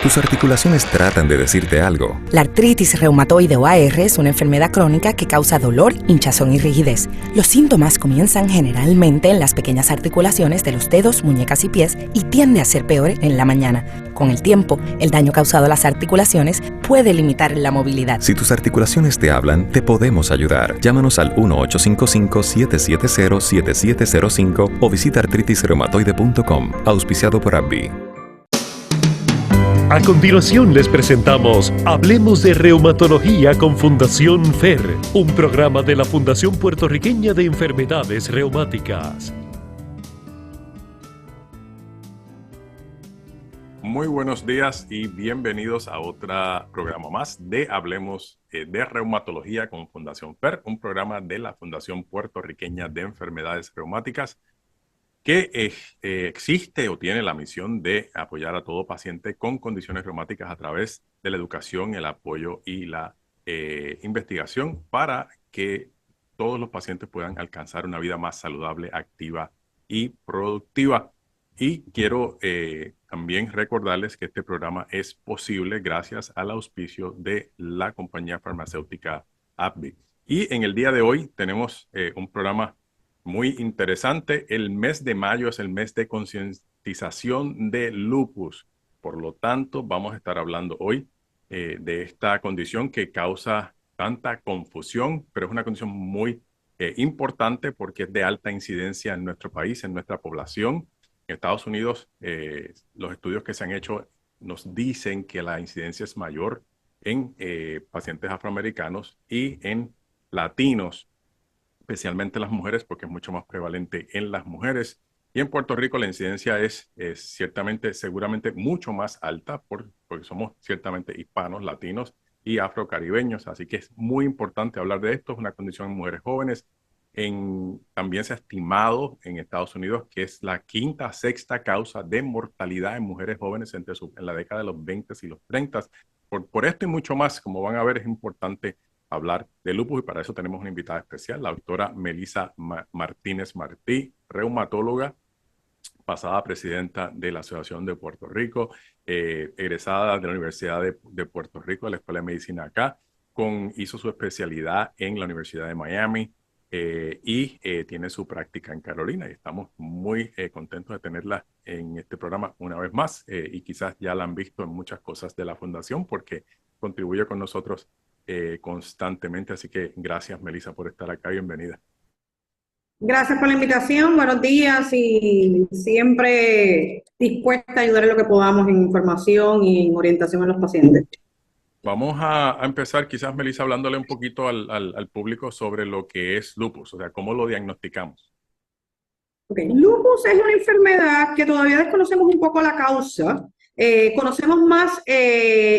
Tus articulaciones tratan de decirte algo. La artritis reumatoide o AR es una enfermedad crónica que causa dolor, hinchazón y rigidez. Los síntomas comienzan generalmente en las pequeñas articulaciones de los dedos, muñecas y pies y tiende a ser peor en la mañana. Con el tiempo, el daño causado a las articulaciones puede limitar la movilidad. Si tus articulaciones te hablan, te podemos ayudar. Llámanos al 1-855-770-7705 o visita artritisreumatoide.com. Auspiciado por AbbVie. A continuación les presentamos Hablemos de Reumatología con Fundación FER, un programa de la Fundación Puertorriqueña de Enfermedades Reumáticas. Muy buenos días y bienvenidos a otro programa más de Hablemos de Reumatología con Fundación FER, un programa de la Fundación Puertorriqueña de Enfermedades Reumáticas que existe o tiene la misión de apoyar a todo paciente con condiciones reumáticas a través de la educación, el apoyo y la investigación para que todos los pacientes puedan alcanzar una vida más saludable, activa y productiva. Y quiero también recordarles que este programa es posible gracias al auspicio de la compañía farmacéutica AbbVie. Y en el día de hoy tenemos un programa muy interesante. El mes de mayo es el mes de concientización de lupus. Por lo tanto, vamos a estar hablando hoy de esta condición que causa tanta confusión, pero es una condición muy importante porque es de alta incidencia en nuestro país, en nuestra población. En Estados Unidos, los estudios que se han hecho nos dicen que la incidencia es mayor en pacientes afroamericanos y en latinos, especialmente las mujeres, porque es mucho más prevalente en las mujeres. Y en Puerto Rico la incidencia es ciertamente, seguramente mucho más alta porque somos ciertamente hispanos, latinos y afrocaribeños. Así que es muy importante hablar de esto. Es una condición en mujeres jóvenes. También se ha estimado en Estados Unidos que es la quinta, sexta causa de mortalidad en mujeres jóvenes en la década de los 20 y los 30. Por esto y mucho más, como van a ver, es importante hablar de lupus y para eso tenemos una invitada especial, la doctora Melissa Martínez Martí, reumatóloga, pasada presidenta de la Asociación de Puerto Rico, egresada de la Universidad de Puerto Rico, de la Escuela de Medicina acá, hizo su especialidad en la Universidad de Miami y tiene su práctica en Carolina y estamos muy contentos de tenerla en este programa una vez más y quizás ya la han visto en muchas cosas de la Fundación porque contribuye con nosotros constantemente. Así que gracias, Melissa, por estar acá. Bienvenida. Gracias por la invitación. Buenos días y siempre dispuesta a ayudar en lo que podamos en información y en orientación a los pacientes. Vamos a empezar quizás, Melissa, hablándole un poquito al público sobre lo que es lupus, o sea, cómo lo diagnosticamos. Okay. Lupus es una enfermedad que todavía desconocemos un poco la causa. Conocemos más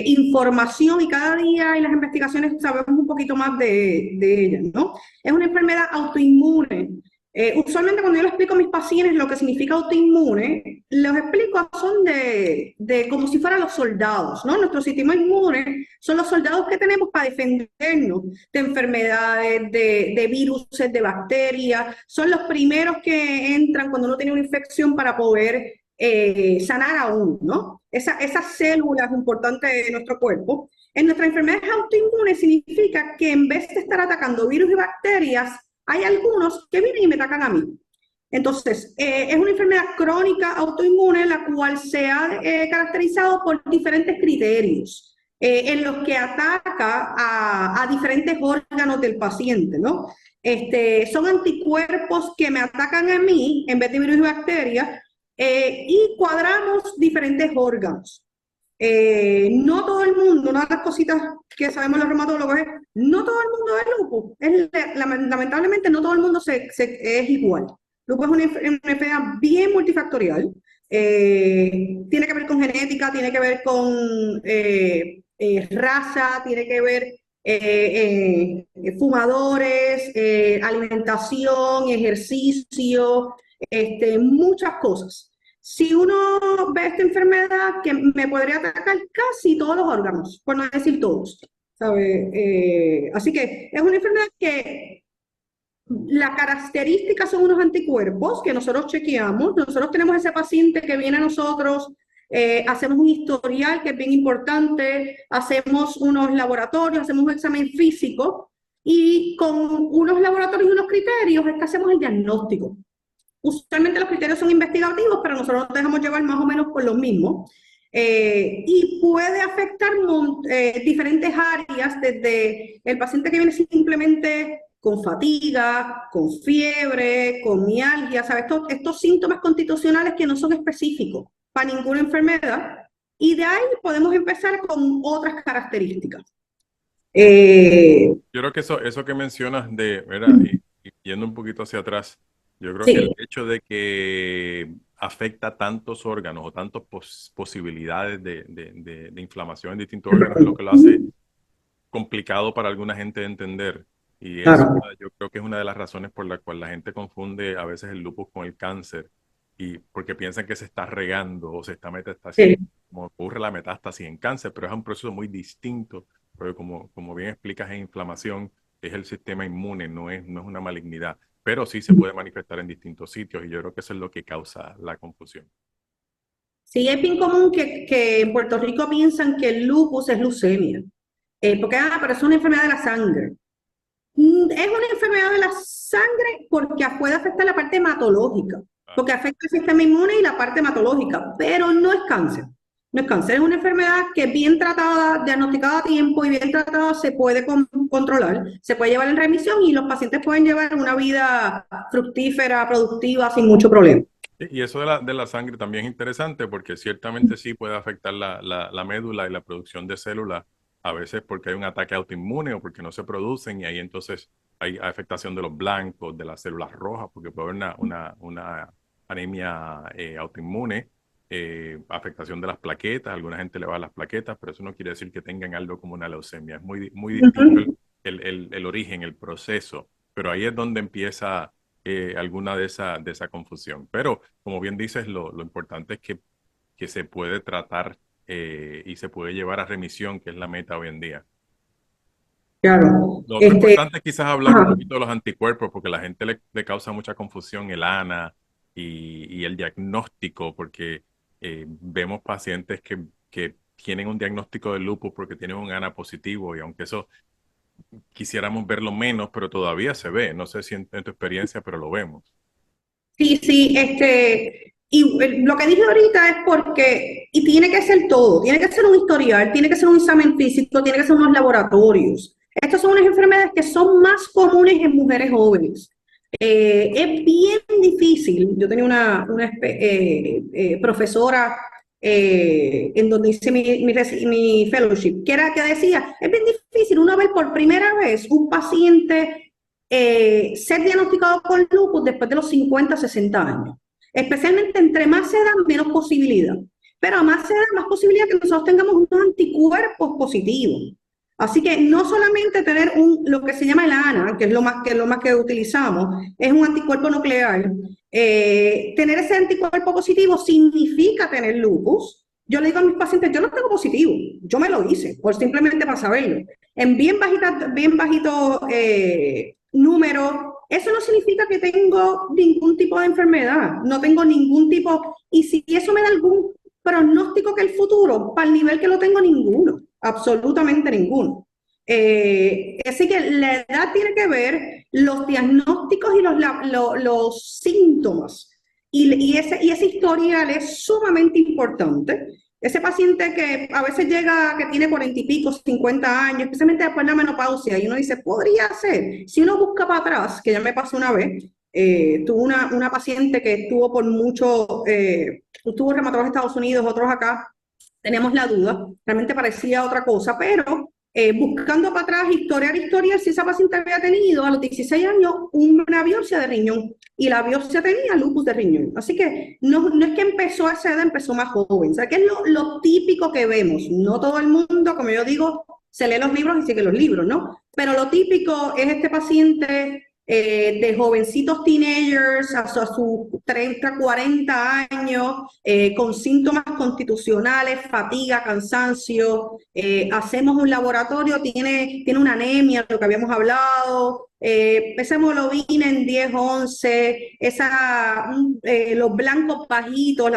información y cada día en las investigaciones sabemos un poquito más de ella, ¿no? Es una enfermedad autoinmune. Usualmente cuando yo le explico a mis pacientes lo que significa autoinmune, los explico a son de como si fueran los soldados, ¿no? Nuestro sistema inmune son los soldados que tenemos para defendernos de enfermedades, de virus, de bacterias. Son los primeros que entran cuando uno tiene una infección para poder sanar a uno, ¿no? Esas células importantes de nuestro cuerpo. En nuestras enfermedades autoinmunes significa que en vez de estar atacando virus y bacterias, hay algunos que vienen y me atacan a mí. Entonces, es una enfermedad crónica autoinmune la cual se ha caracterizado por diferentes criterios en los que ataca a diferentes órganos del paciente, ¿no? Son anticuerpos que me atacan a mí en vez de virus y bacterias y cuadramos diferentes órganos. No todo el mundo, una de las cositas que sabemos los reumatólogos es, no todo el mundo es lupus. Lamentablemente no todo el mundo es igual. Lupus es una enfermedad bien multifactorial. Tiene que ver con genética, tiene que ver con raza, tiene que ver fumadores, alimentación, ejercicio, muchas cosas. Si uno ve esta enfermedad que me podría atacar casi todos los órganos, por no decir todos, ¿sabe? Así que es una enfermedad que la característica son unos anticuerpos que nosotros chequeamos. Nosotros tenemos ese paciente que viene a nosotros hacemos un historial que es bien importante, hacemos unos laboratorios, hacemos un examen físico y con unos laboratorios y unos criterios es que hacemos el diagnóstico. Usualmente los criterios son investigativos, pero nosotros nos dejamos llevar más o menos por los mismos. Y puede afectar diferentes áreas, desde el paciente que viene simplemente con fatiga, con fiebre, con mialgia, ¿sabes? Estos síntomas constitucionales que no son específicos para ninguna enfermedad, y de ahí podemos empezar con otras características. Yo creo que eso que mencionas y yendo un poquito hacia atrás, yo creo que el hecho de que afecta tantos órganos o tantas posibilidades de inflamación en distintos órganos es lo que lo hace complicado para alguna gente de entender. Y eso, yo creo que es una de las razones por la cual la gente confunde a veces el lupus con el cáncer, y porque piensan que se está regando o se está metastasiando, como ocurre la metástasis en cáncer, pero es un proceso muy distinto, porque como bien explicas, en inflamación es el sistema inmune, no es una malignidad, pero sí se puede manifestar en distintos sitios, y yo creo que eso es lo que causa la confusión. Sí, es bien común que en Puerto Rico piensan que el lupus es leucemia, porque pero es una enfermedad de la sangre. Es una enfermedad de la sangre porque puede afectar la parte hematológica, porque afecta el sistema inmune y la parte hematológica, pero no es cáncer. No es cáncer, es una enfermedad que bien tratada, diagnosticada a tiempo y bien tratada se puede controlar, se puede llevar en remisión y los pacientes pueden llevar una vida fructífera, productiva, sin mucho problema. Y eso de la sangre también es interesante, porque ciertamente sí puede afectar la médula y la producción de células, a veces porque hay un ataque autoinmune o porque no se producen, y ahí entonces hay afectación de los blancos, de las células rojas, porque puede haber una anemia autoinmune, afectación de las plaquetas. A alguna gente le va a las plaquetas, pero eso no quiere decir que tengan algo como una leucemia. Es muy distinto el origen, el proceso, pero ahí es donde empieza alguna de esa confusión. Pero como bien dices, lo importante es que se puede tratar y se puede llevar a remisión, que es la meta hoy en día. Claro. Lo otro importante es quizás hablar un poquito de los anticuerpos, porque la gente le causa mucha confusión el ANA y el diagnóstico, porque vemos pacientes que tienen un diagnóstico de lupus porque tienen un ANA positivo, y aunque eso quisiéramos verlo menos, pero todavía se ve. No sé si en tu experiencia, pero lo vemos. Sí, y lo que dije ahorita es porque, y tiene que ser todo, tiene que ser un historial, tiene que ser un examen físico, tiene que ser unos laboratorios. Estas son unas enfermedades que son más comunes en mujeres jóvenes. Es bien difícil. Yo tenía una profesora en donde hice mi fellowship, que decía, es bien difícil una vez por primera vez un paciente ser diagnosticado con lupus después de los 50, 60 años. Especialmente entre más edad, menos posibilidad. Pero a más edad, más posibilidad que nosotros tengamos unos anticuerpos positivos. Así que no solamente tener lo que se llama el ANA, que es lo más que utilizamos, es un anticuerpo nuclear. Tener ese anticuerpo positivo significa tener lupus. Yo le digo a mis pacientes, yo no tengo positivo, yo me lo hice, por simplemente para saberlo. En bien bajito número, eso no significa que tengo ningún tipo de enfermedad, no tengo ningún tipo, y si eso me da algún pronóstico que el futuro, para el nivel que lo tengo, ninguno, absolutamente ninguno. Así que la edad tiene que ver, los diagnósticos y los síntomas, y ese historial es sumamente importante. Ese paciente que a veces llega, que tiene 40 y pico, 50 años, especialmente después de la menopausia, y uno dice, podría ser. Si uno busca para atrás, que ya me pasó una vez, tuve una paciente que estuvo por mucho, estuvo reumatólogo en Estados Unidos, otros acá, teníamos la duda, realmente parecía otra cosa, pero buscando para atrás, historial, si esa paciente había tenido a los 16 años una biopsia de riñón, y la biopsia tenía lupus de riñón. Así que no es que empezó a esa edad, empezó más joven. O sea, que es lo típico que vemos. No todo el mundo, como yo digo, se lee los libros y sigue los libros, ¿no? Pero lo típico es este paciente de jovencitos teenagers a sus 30, 40 años, con síntomas constitucionales, fatiga, cansancio. Hacemos un laboratorio, tiene una anemia, lo que habíamos hablado, esa hemoglobina en 10-11, los blancos bajitos,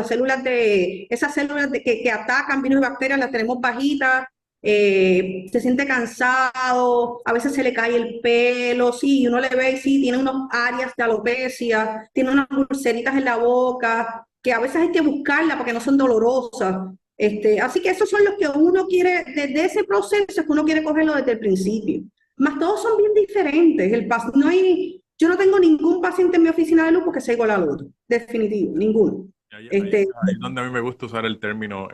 esas células que atacan virus y bacterias, las tenemos bajitas. Se siente cansado, a veces se le cae el pelo, sí, uno le ve y sí, tiene unas áreas de alopecia, tiene unas ulceritas en la boca, que a veces hay que buscarlas porque no son dolorosas. Así que esos son los que uno quiere, desde ese proceso es que uno quiere cogerlo desde el principio. Más todos son bien diferentes. Yo no tengo ningún paciente en mi oficina de lupus que sea igual al otro, definitivo, ninguno. Ahí es donde a mí me gusta usar el término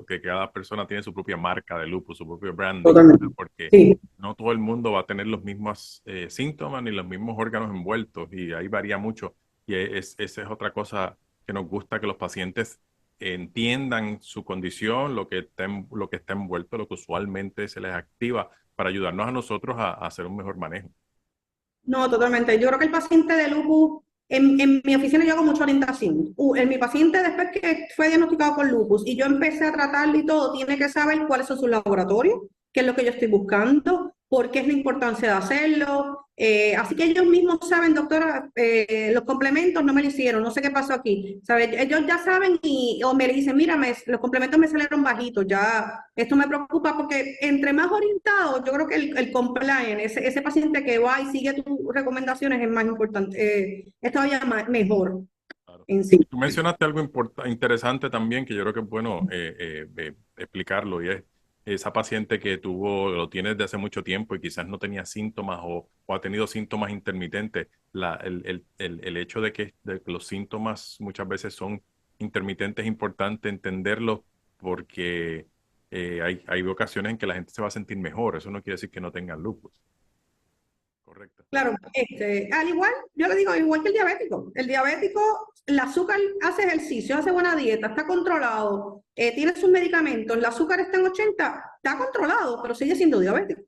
que cada persona tiene su propia marca de lupus, su propio branding, Totalmente. porque Sí. no todo el mundo va a tener los mismos síntomas ni los mismos órganos envueltos, y ahí varía mucho. Y esa es otra cosa que nos gusta, que los pacientes entiendan su condición, lo que está envuelto, lo que usualmente se les activa, para ayudarnos a nosotros a hacer un mejor manejo. No, totalmente. Yo creo que el paciente de lupus, en mi oficina yo hago mucha orientación. En mi paciente, después que fue diagnosticado con lupus y yo empecé a tratarlo y todo, tiene que saber cuáles son sus laboratorios, qué es lo que yo estoy buscando, por qué es la importancia de hacerlo. Así que ellos mismos saben, doctora, los complementos no me lo hicieron, no sé qué pasó aquí. ¿Sabe? Ellos ya saben o me dicen, mira, los complementos me salieron bajitos, ya esto me preocupa porque entre más orientado, yo creo que el compliance, ese paciente que va y sigue tus recomendaciones es más importante, es todavía mejor Claro. en sí. Tú mencionaste algo interesante también, que yo creo que es bueno explicarlo, y es esa paciente que lo tiene desde hace mucho tiempo y quizás no tenía síntomas o ha tenido síntomas intermitentes. El hecho de que los síntomas muchas veces son intermitentes es importante entenderlo, porque hay ocasiones en que la gente se va a sentir mejor. Eso no quiere decir que no tengan lupus. Correcto. Claro, al igual, yo le digo, igual que el diabético. El diabético, el azúcar hace ejercicio, hace buena dieta, está controlado, tiene sus medicamentos, el azúcar está en 80, está controlado, pero sigue siendo diabético.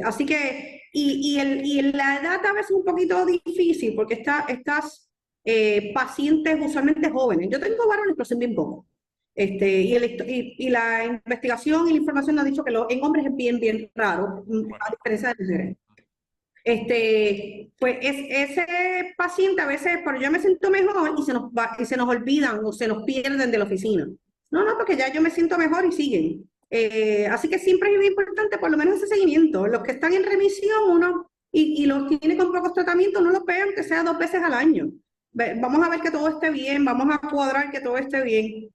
Así que, la edad a veces es un poquito difícil porque estas pacientes usualmente jóvenes. Yo tengo varones, pero son bien pocos. Y la investigación y la información nos ha dicho que en hombres es bien, bien raro, a diferencia de mujeres. Pues ese paciente a veces, pero yo me siento mejor y se nos olvidan o se nos pierden de la oficina. No, porque ya yo me siento mejor y siguen. Así que siempre es muy importante por lo menos ese seguimiento. Los que están en remisión, y los que tienen con pocos tratamientos, no los vean que sea 2 veces al año. Vamos a ver que todo esté bien, vamos a cuadrar que todo esté bien.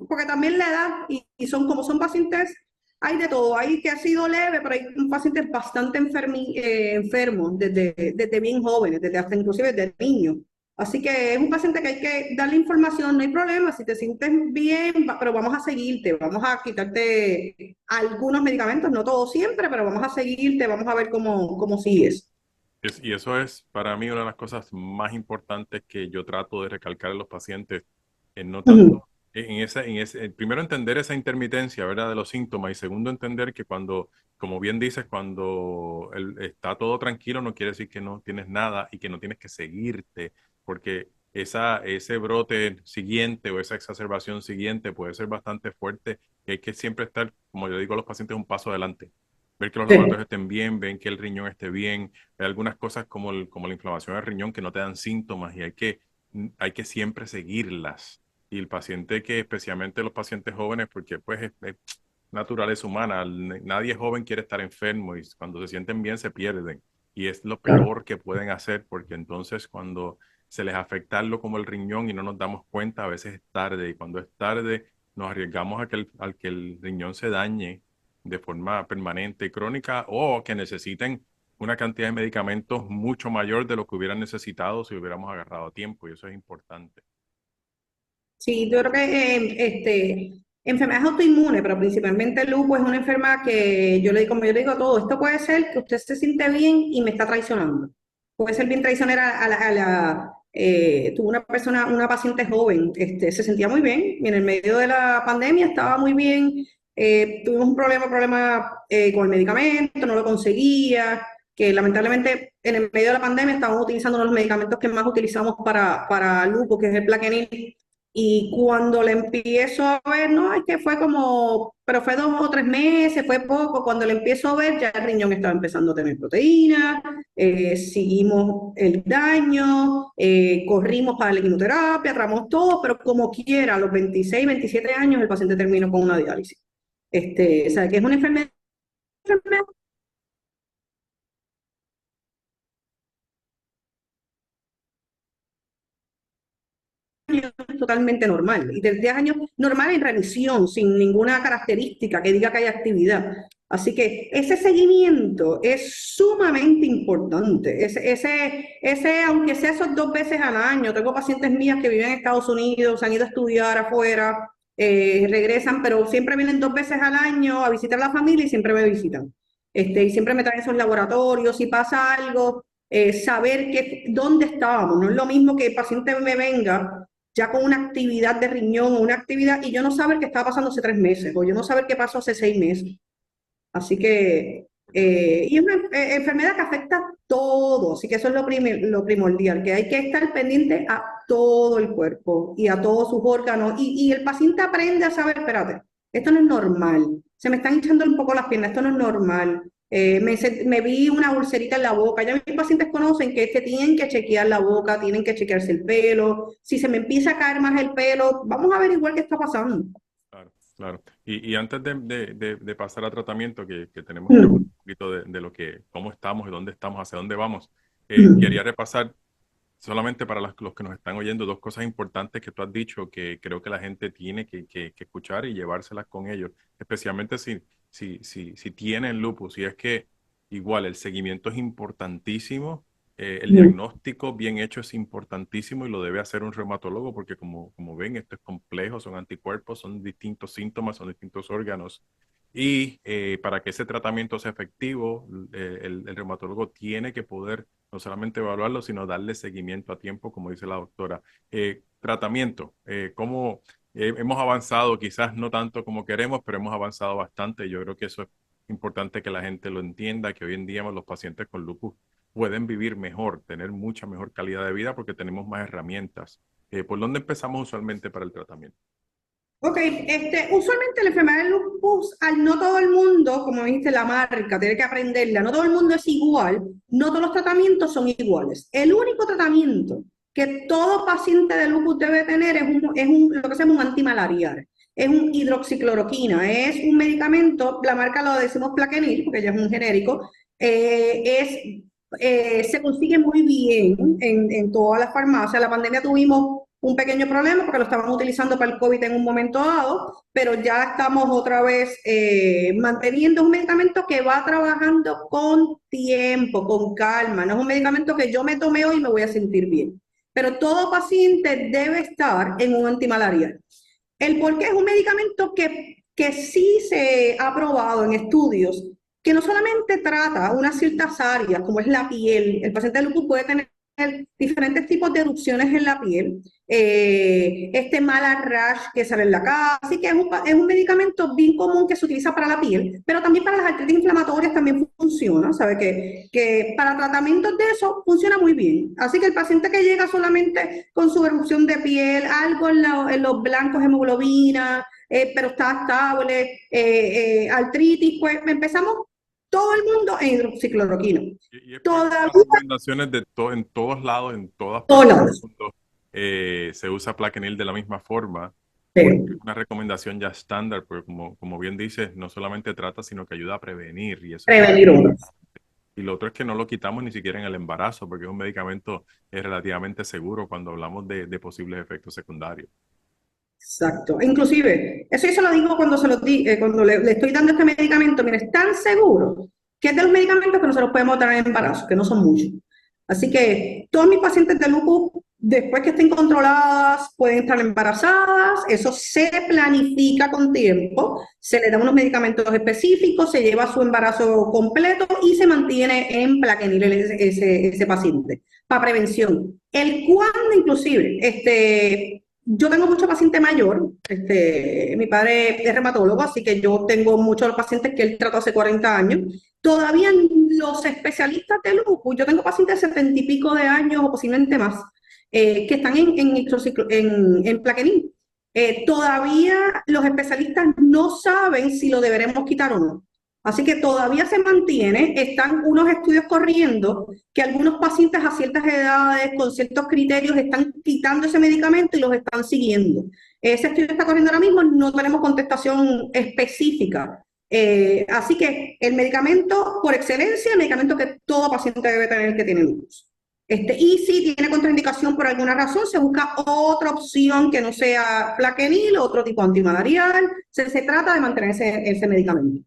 Porque también la edad, y son pacientes. Hay de todo, hay que ha sido leve, pero hay pacientes bastante enfermos desde bien jóvenes, hasta inclusive desde niños. Así que es un paciente que hay que darle información, no hay problema, si te sientes bien, pero vamos a seguirte, vamos a quitarte algunos medicamentos, no todos siempre, pero vamos a seguirte, vamos a ver cómo sigues. Y eso es para mí una de las cosas más importantes que yo trato de recalcar a los pacientes, no tanto primero entender esa intermitencia, ¿verdad?, de los síntomas, y segundo entender que como bien dices, cuando está todo tranquilo no quiere decir que no tienes nada y que no tienes que seguirte, porque ese brote siguiente o esa exacerbación siguiente puede ser bastante fuerte, y hay que siempre estar, como yo digo a los pacientes, un paso adelante. Ver que los laboratorios estén bien, ven que el riñón esté bien. Hay algunas cosas como la inflamación del riñón que no te dan síntomas, y hay que siempre seguirlas. Y el paciente, especialmente los pacientes jóvenes, porque pues es naturaleza humana, nadie joven quiere estar enfermo, y cuando se sienten bien se pierden. Y es lo peor que pueden hacer, porque entonces cuando se les afecta algo como el riñón y no nos damos cuenta, a veces es tarde, y cuando es tarde nos arriesgamos a que el riñón se dañe de forma permanente y crónica, o que necesiten una cantidad de medicamentos mucho mayor de lo que hubieran necesitado si hubiéramos agarrado a tiempo, y eso es importante. Sí, yo creo que enfermedades autoinmunes, pero principalmente el lupus es una enfermedad que como yo le digo a todo, esto puede ser que usted se siente bien y me está traicionando. Puede ser bien traicionera tuvo una paciente joven, se sentía muy bien, y en el medio de la pandemia estaba muy bien, tuvimos un problema con el medicamento, no lo conseguía, que lamentablemente en el medio de la pandemia estábamos utilizando uno de los medicamentos que más utilizamos para lupus, que es el Plaquenil. Y cuando le empiezo a ver, no, es que fue como, pero fue 2 o 3 meses, fue poco. Cuando le empiezo a ver, ya el riñón estaba empezando a tener proteínas, seguimos el daño, corrimos para la quimioterapia, tratamos todo, pero como quiera, a los 26, 27 años, el paciente terminó con una diálisis. O sea, que es una enfermedad totalmente normal, y de 10 años normal en remisión, sin ninguna característica que diga que hay actividad. Así que ese seguimiento es sumamente importante. Aunque sea esos 2 veces al año, tengo pacientes mías que viven en Estados Unidos, han ido a estudiar afuera, regresan, pero siempre vienen 2 veces al año a visitar a la familia y siempre me visitan. Y siempre me traen esos laboratorios, si pasa algo, saber dónde estábamos. No es lo mismo que el paciente me venga ya con una actividad de riñón o una actividad y yo no saber qué estaba pasando hace 3 meses o yo no saber qué pasó hace 6 meses. Así que, y es una enfermedad que afecta a todo, así que eso es lo primordial, que hay que estar pendiente a todo el cuerpo y a todos sus órganos y el paciente aprende a saber, espérate, esto no es normal, se me están hinchando un poco las piernas, esto no es normal. Me vi una ulcerita en la boca. Ya mis pacientes conocen que tienen que chequear la boca, tienen que chequearse el pelo. Si se me empieza a caer más el pelo, vamos a averiguar qué está pasando. Claro, claro. Y antes de pasar a tratamiento, que tenemos que hablar un poquito de cómo estamos y dónde estamos, hacia dónde vamos, quería repasar solamente para los que nos están oyendo 2 cosas importantes que tú has dicho que creo que la gente tiene que escuchar y llevárselas con ellos, especialmente si tienen lupus. Y es que igual el seguimiento es importantísimo, el diagnóstico bien hecho es importantísimo y lo debe hacer un reumatólogo porque como ven, esto es complejo, son anticuerpos, son distintos síntomas, son distintos órganos. Y para que ese tratamiento sea efectivo, el reumatólogo tiene que poder no solamente evaluarlo, sino darle seguimiento a tiempo, como dice la doctora. Tratamiento, ¿cómo hemos avanzado? Quizás no tanto como queremos, pero hemos avanzado bastante. Yo creo que eso es importante que la gente lo entienda, que hoy en día los pacientes con lupus pueden vivir mejor, tener mucha mejor calidad de vida porque tenemos más herramientas. ¿Por dónde empezamos usualmente para el tratamiento? Ok, usualmente la enfermedad del lupus, no todo el mundo, como dijiste, la marca, tiene que aprenderla, no todo el mundo es igual, no todos los tratamientos son iguales. El único tratamiento que todo paciente de lupus debe tener es lo que se llama un antimalarial, es un hidroxicloroquina, es un medicamento, la marca lo decimos Plaquenil, porque ya es un genérico, se consigue muy bien en todas las farmacias. La pandemia tuvimos un pequeño problema porque lo estaban utilizando para el COVID en un momento dado, pero ya estamos otra vez manteniendo un medicamento que va trabajando con tiempo, con calma. No es un medicamento que yo me tomé hoy y me voy a sentir bien. Pero todo paciente debe estar en un antimalarial. El por qué es un medicamento que sí se ha probado en estudios, que no solamente trata unas ciertas áreas, como es la piel. El paciente de lupus puede tener diferentes tipos de erupciones en la piel, malar rash que sale en la cara, así que es un medicamento bien común que se utiliza para la piel, pero también para las artritis inflamatorias también funciona, ¿sabe? Que para tratamientos de eso funciona muy bien. Así que el paciente que llega solamente con su erupción de piel, algo en los blancos, hemoglobina, pero está estable, artritis, pues empezamos todo el mundo en hidroxicloroquina. Y es parte de las recomendaciones en todos lados, en todas partes del mundo, se usa Plaquenil de la misma forma. Sí. Es una recomendación ya estándar, porque como bien dices, no solamente trata, sino que ayuda a prevenir. Y eso prevenir otros. Y lo otro es que no lo quitamos ni siquiera en el embarazo, porque es un medicamento relativamente seguro cuando hablamos de posibles efectos secundarios. Exacto. Inclusive, eso yo se lo digo cuando cuando le estoy dando este medicamento, mire, es tan seguro que es de los medicamentos que no se los podemos dar en embarazo, que no son muchos. Así que todos mis pacientes de lupus, después que estén controladas, pueden estar embarazadas, eso se planifica con tiempo, se le da unos medicamentos específicos, se lleva su embarazo completo y se mantiene en Plaquenil ese paciente, para prevención. El cuándo inclusive, yo tengo mucho paciente mayor, mi padre es reumatólogo, así que yo tengo muchos pacientes que él trató hace 40 años. Todavía los especialistas de lupus, yo tengo pacientes de 70 y pico de años o posiblemente más, que están en Plaquenil. Todavía los especialistas no saben si lo deberemos quitar o no. Así que todavía se mantiene, están unos estudios corriendo que algunos pacientes a ciertas edades, con ciertos criterios, están quitando ese medicamento y los están siguiendo. Ese estudio está corriendo ahora mismo, no tenemos contestación específica. Así que el medicamento por excelencia, el medicamento que todo paciente debe tener que tiene lupus. Y si tiene contraindicación por alguna razón, se busca otra opción que no sea Plaquenil, otro tipo antimalarial. Se trata de mantener ese medicamento.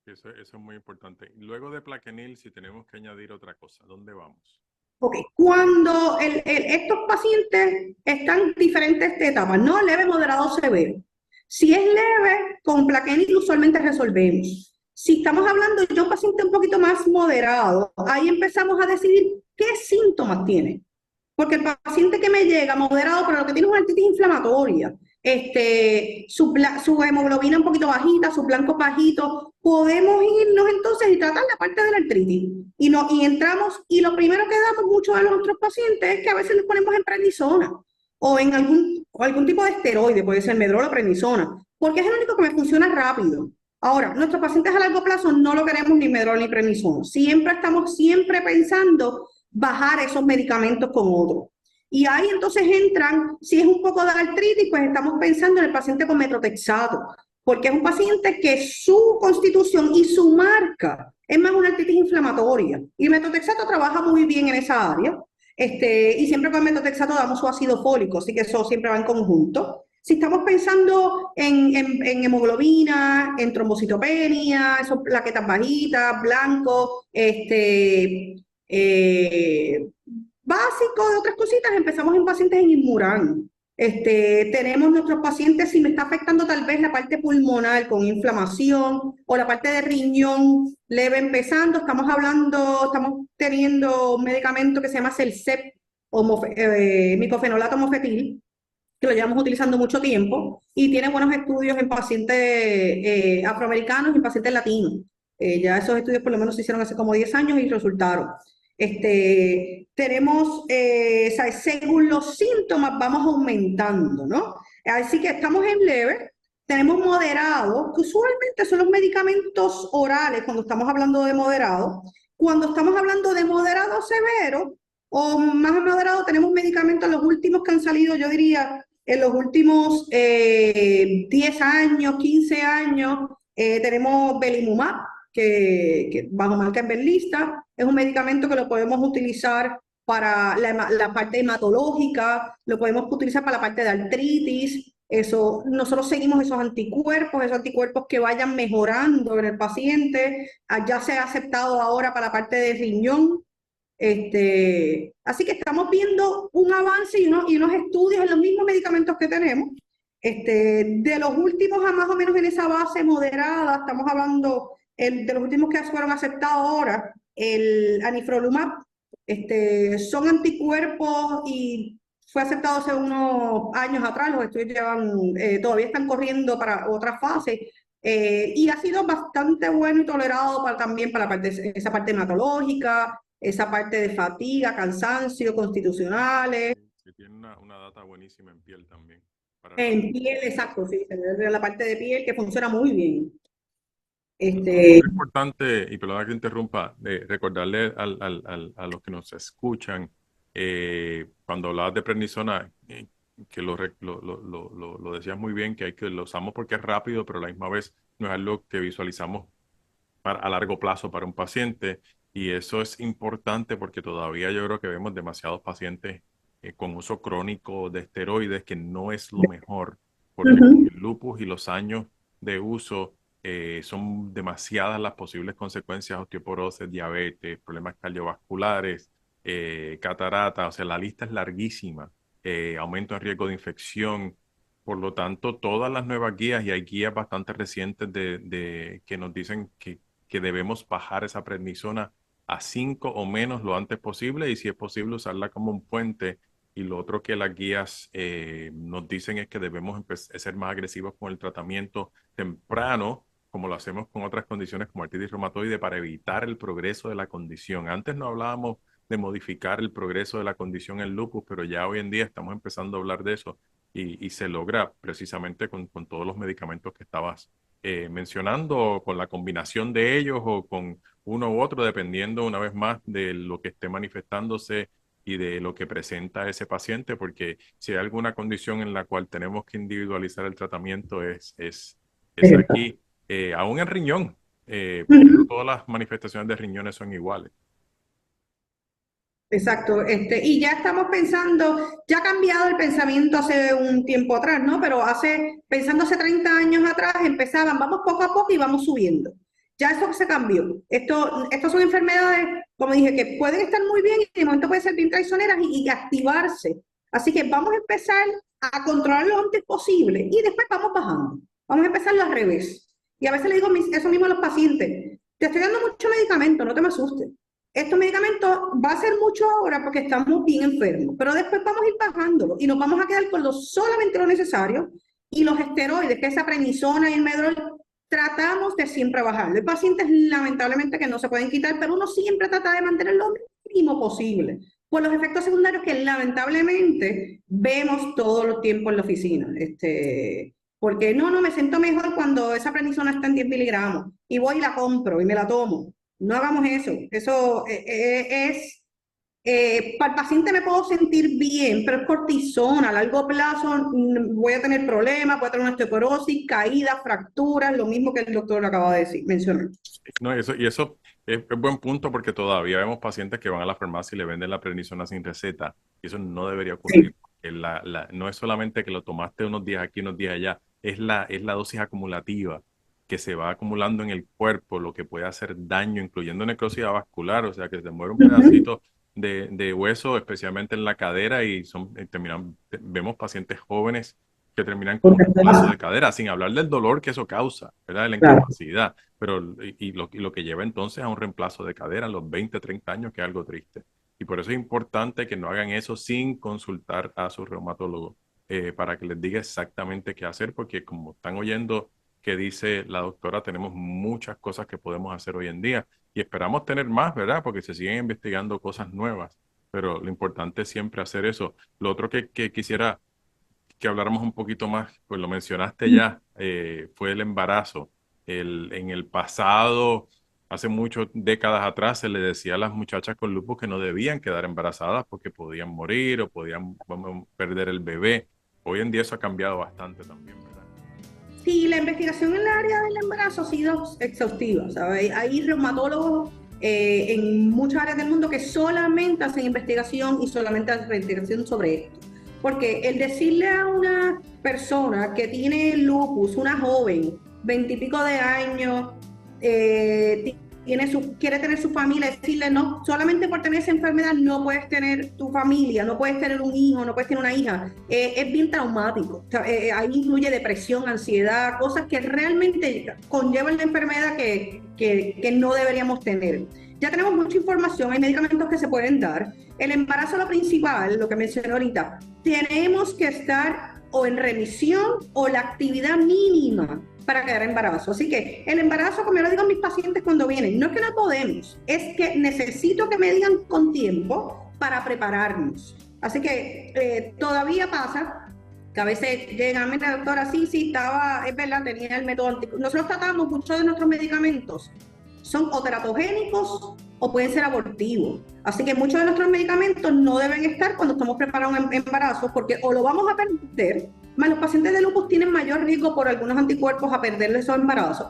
Eso es muy importante. Luego de Plaquenil, si tenemos que añadir otra cosa, ¿dónde vamos? Ok, cuando estos pacientes están en diferentes etapas, ¿no? Leve, moderado, severo. Si es leve, con Plaquenil usualmente resolvemos. Si estamos hablando de un paciente un poquito más moderado, ahí empezamos a decidir qué síntomas tiene. Porque el paciente que me llega moderado, pero lo que tiene es una artritis inflamatoria, su hemoglobina un poquito bajita, sus blancos bajitos, podemos irnos entonces y tratar la parte de la artritis. Y entramos, y lo primero que damos mucho a nuestros pacientes es que a veces nos ponemos en prednisona o en algún tipo de esteroide, puede ser medrol o prednisona, porque es el único que me funciona rápido. Ahora, nuestros pacientes a largo plazo no lo queremos ni medrol ni prednisona. Estamos siempre pensando bajar esos medicamentos con otros. Y ahí entonces entran, si es un poco de artritis, pues estamos pensando en el paciente con metotrexato, porque es un paciente que su constitución y su marca es más una artritis inflamatoria. Y el metotrexato trabaja muy bien en esa área. Y siempre con el metotrexato damos su ácido fólico, así que eso siempre va en conjunto. Si estamos pensando en hemoglobina, en trombocitopenia, esos plaquetas bajitas, blanco, básico de otras cositas, empezamos en pacientes en Inmuran. Tenemos nuestros pacientes, si me está afectando tal vez la parte pulmonar con inflamación o la parte de riñón leve empezando, estamos teniendo un medicamento que se llama Celsep o micofenolato mofetil, que lo llevamos utilizando mucho tiempo y tiene buenos estudios en pacientes afroamericanos y en pacientes latinos. Ya esos estudios por lo menos se hicieron hace como 10 años y resultaron. Tenemos, según los síntomas vamos aumentando, ¿no? Así que estamos en leve, tenemos moderado, que usualmente son los medicamentos orales cuando estamos hablando de moderado. Cuando estamos hablando de moderado severo o más moderado, tenemos medicamentos, los últimos que han salido, yo diría, en los últimos 10 años, 15 años, tenemos Belimumab, que bajo marca en Benlysta, es un medicamento que lo podemos utilizar para la parte hematológica, lo podemos utilizar para la parte de artritis. Nosotros seguimos esos anticuerpos que vayan mejorando en el paciente. Ya se ha aceptado ahora para la parte de riñón. Así que estamos viendo un avance y unos estudios en los mismos medicamentos que tenemos. De los últimos a más o menos en esa base moderada, estamos hablando de los últimos que fueron aceptados ahora, el anifrolumab, son anticuerpos y fue aceptado hace unos años atrás, los estudios todavía están corriendo para otras fases, y ha sido bastante bueno y tolerado también para esa parte hematológica, esa parte de fatiga, cansancio, constitucionales. Que tiene una data buenísima en piel también. En piel, exacto, sí, la parte de piel que funciona muy bien. Es importante, y perdona que interrumpa, recordarle a los que nos escuchan, cuando hablabas de prednisona, que lo decías muy bien, que lo usamos porque es rápido, pero a la misma vez no es algo que visualizamos a largo plazo para un paciente. Y eso es importante porque todavía yo creo que vemos demasiados pacientes con uso crónico de esteroides, que no es lo mejor, porque el lupus y los años de uso son demasiadas las posibles consecuencias: osteoporosis, diabetes, problemas cardiovasculares, catarata. O sea, la lista es larguísima, aumento en riesgo de infección. Por lo tanto, todas las nuevas guías, y hay guías bastante recientes que nos dicen que debemos bajar esa prednisona a 5 o menos lo antes posible, y si es posible usarla como un puente y lo otro que las guías nos dicen es que debemos ser más agresivos con el tratamiento temprano, como lo hacemos con otras condiciones como artritis reumatoide, para evitar el progreso de la condición. Antes no hablábamos de modificar el progreso de la condición en lupus, pero ya hoy en día estamos empezando a hablar de eso y se logra precisamente con todos los medicamentos que estabas mencionando, con la combinación de ellos o con uno u otro, dependiendo una vez más de lo que esté manifestándose y de lo que presenta ese paciente, porque si hay alguna condición en la cual tenemos que individualizar el tratamiento es aquí, aún en riñón, porque no todas las manifestaciones de riñones son iguales. Exacto, y ya estamos pensando, ya ha cambiado el pensamiento hace un tiempo atrás, ¿no? Pero pensando hace 30 años atrás, empezaban, vamos poco a poco y vamos subiendo. Ya eso se cambió. Estas son enfermedades, como dije, que pueden estar muy bien y de momento pueden ser bien traicioneras y activarse. Así que vamos a empezar a controlar lo antes posible y después vamos bajando. Vamos a empezarlo al revés. Y a veces le digo eso mismo a los pacientes, te estoy dando mucho medicamento, no te me asustes. Estos medicamentos va a ser mucho ahora porque estamos bien enfermos, pero después vamos a ir bajándolo y nos vamos a quedar con solamente lo necesario, y los esteroides, que es la prednisona y el medrol, tratamos de siempre bajarlo. Hay pacientes lamentablemente que no se pueden quitar, pero uno siempre trata de mantenerlo lo mínimo posible, por los efectos secundarios que lamentablemente vemos todo el tiempo en la oficina. Porque no, me siento mejor cuando esa prednisona está en 10 miligramos y voy y la compro y me la tomo. No hagamos eso. Eso para el paciente me puedo sentir bien, pero es cortisona. A largo plazo voy a tener problemas, voy a tener una osteoporosis, caídas, fracturas, lo mismo que el doctor acaba de mencionar. No, eso es buen punto, porque todavía vemos pacientes que van a la farmacia y le venden la prednisona sin receta. Y eso no debería ocurrir. Sí. No es solamente que lo tomaste unos días aquí, unos días allá, es la dosis acumulativa que se va acumulando en el cuerpo, lo que puede hacer daño, incluyendo necrosis vascular, o sea, que se muere un pedacito de hueso, especialmente en la cadera, y vemos pacientes jóvenes que terminan con un reemplazo de cadera, sin hablar del dolor que eso causa, ¿verdad? De la incapacidad, pero lo que lleva entonces a un reemplazo de cadera a los 20, 30 años, que es algo triste. Y por eso es importante que no hagan eso sin consultar a su reumatólogo, para que les diga exactamente qué hacer, porque como están oyendo que dice la doctora, tenemos muchas cosas que podemos hacer hoy en día y esperamos tener más, ¿verdad? Porque se siguen investigando cosas nuevas, pero lo importante es siempre hacer eso. Lo otro que quisiera que habláramos un poquito más, pues lo mencionaste ya, fue el embarazo. En el pasado, hace muchas décadas atrás, se le decía a las muchachas con lupus que no debían quedar embarazadas porque podían morir o podían perder el bebé. Hoy en día eso ha cambiado bastante también, ¿verdad? Sí, la investigación en el área del embarazo ha sido exhaustiva, ¿sabes? Hay reumatólogos en muchas áreas del mundo que solamente hacen investigación y solamente hacen investigación sobre esto. Porque el decirle a una persona que tiene lupus, una joven, 20 y pico de años, quiere tener su familia, decirle no, solamente por tener esa enfermedad no puedes tener tu familia, no puedes tener un hijo, no puedes tener una hija, es bien traumático. Ahí incluye depresión, ansiedad, cosas que realmente conllevan la enfermedad que no deberíamos tener. Ya tenemos mucha información, hay medicamentos que se pueden dar. El embarazo, lo principal, lo que mencioné ahorita, tenemos que estar o en remisión o la actividad mínima para quedar embarazo. Así que el embarazo, como yo le digo a mis pacientes cuando vienen, no es que no podemos, es que necesito que me digan con tiempo para prepararnos. Así que todavía pasa que a veces llegan, mira doctora, sí, es verdad, tenía el método anticonceptivo. Nosotros tratamos muchos de nuestros medicamentos, son o teratogénicos o pueden ser abortivos. Así que muchos de nuestros medicamentos no deben estar cuando estamos preparando un embarazo, porque o lo vamos a perder, más los pacientes de lupus tienen mayor riesgo por algunos anticuerpos a perderle esos embarazos,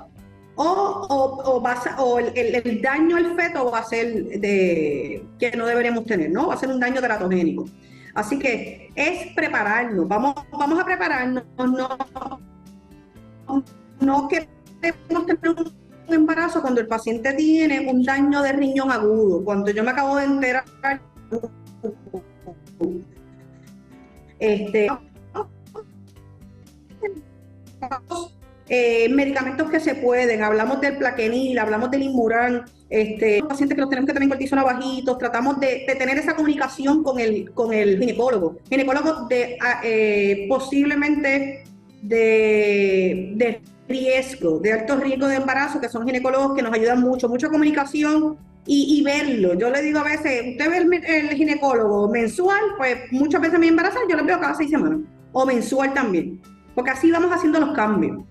o el daño al feto va a ser que no deberíamos tener, ¿no? Va a ser un daño teratogénico. Así que es prepararnos, vamos a prepararnos, no queremos tener un embarazo cuando el paciente tiene un daño de riñón agudo. Cuando yo me acabo de enterar, medicamentos que se pueden, hablamos del Plaquenil, hablamos del Inmuran, los pacientes que los tenemos que tener en cortisona bajitos, tratamos de tener esa comunicación con el ginecólogo posiblemente de riesgo, de alto riesgo de embarazo, que son ginecólogos que nos ayudan mucha comunicación y verlo. Yo le digo a veces, usted ve el ginecólogo mensual, pues muchas veces me embarazan, yo lo veo cada 6 semanas, o mensual también, porque así vamos haciendo los cambios.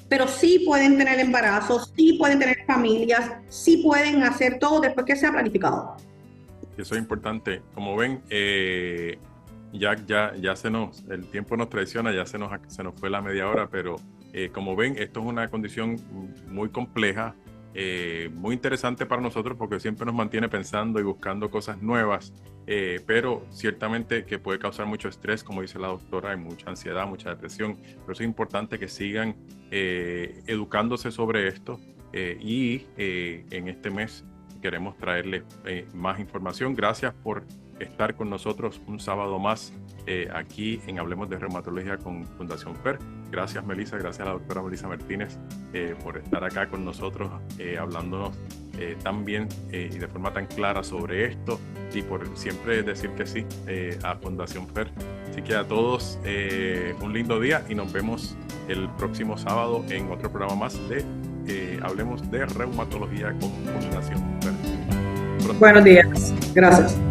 Pero sí pueden tener embarazos, sí pueden tener familias, sí pueden hacer todo después que sea planificado. Eso es importante. Como ven, ya el tiempo nos traiciona, ya se nos fue la media hora, pero como ven, esto es una condición muy compleja, muy interesante para nosotros porque siempre nos mantiene pensando y buscando cosas nuevas, pero ciertamente que puede causar mucho estrés, como dice la doctora, hay mucha ansiedad, mucha depresión. Pero es importante que sigan educándose sobre esto y en este mes queremos traerles más información. Gracias por estar con nosotros un sábado más aquí en Hablemos de Reumatología con Fundación FER. Gracias, Melissa, gracias a la doctora Melissa Martínez por estar acá con nosotros hablándonos tan bien y de forma tan clara sobre esto y por siempre decir que sí a Fundación FER. Así que a todos un lindo día y nos vemos el próximo sábado en otro programa más de Hablemos de Reumatología con Fundación FER. Buenos días. Gracias.